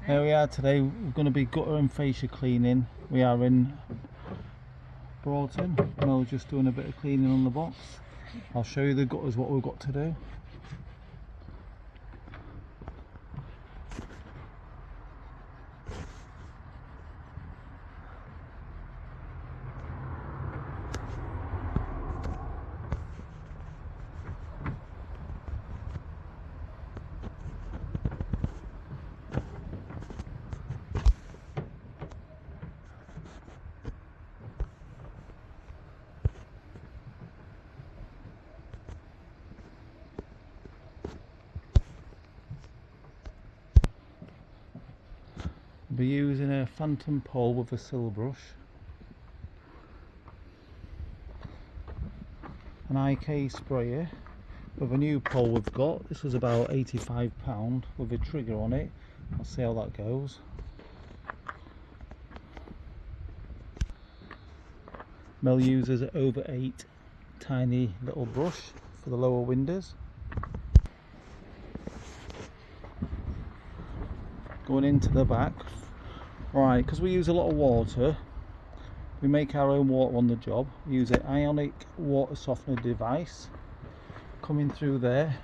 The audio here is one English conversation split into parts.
Here we are today. We're going to be gutter and fascia cleaning. We are in Broughton. Mel's just doing a bit of cleaning on the box. I'll show you the gutters, what we've got to do. We'll be using a phantom pole with a sill brush, an IK sprayer with a new pole we've got. This was about £85 with a trigger on it. I'll see how that goes. Mel uses an over 8 tiny little brush for the lower windows. Going into the back. Right, because we use a lot of water, we make our own water on the job. We use an ionic water softener device coming through there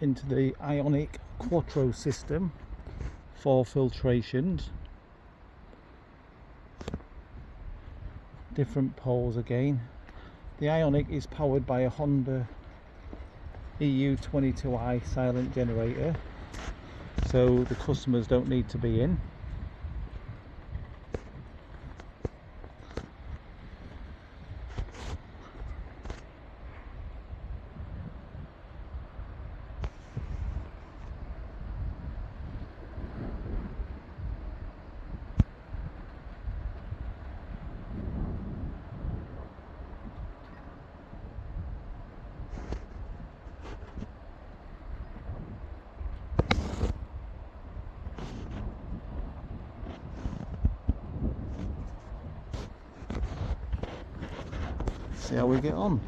into the ionic quattro system for filtrations. Different poles again. The ionic is powered by a Honda EU22i silent generator, so the customers don't need to be in. See how we get on.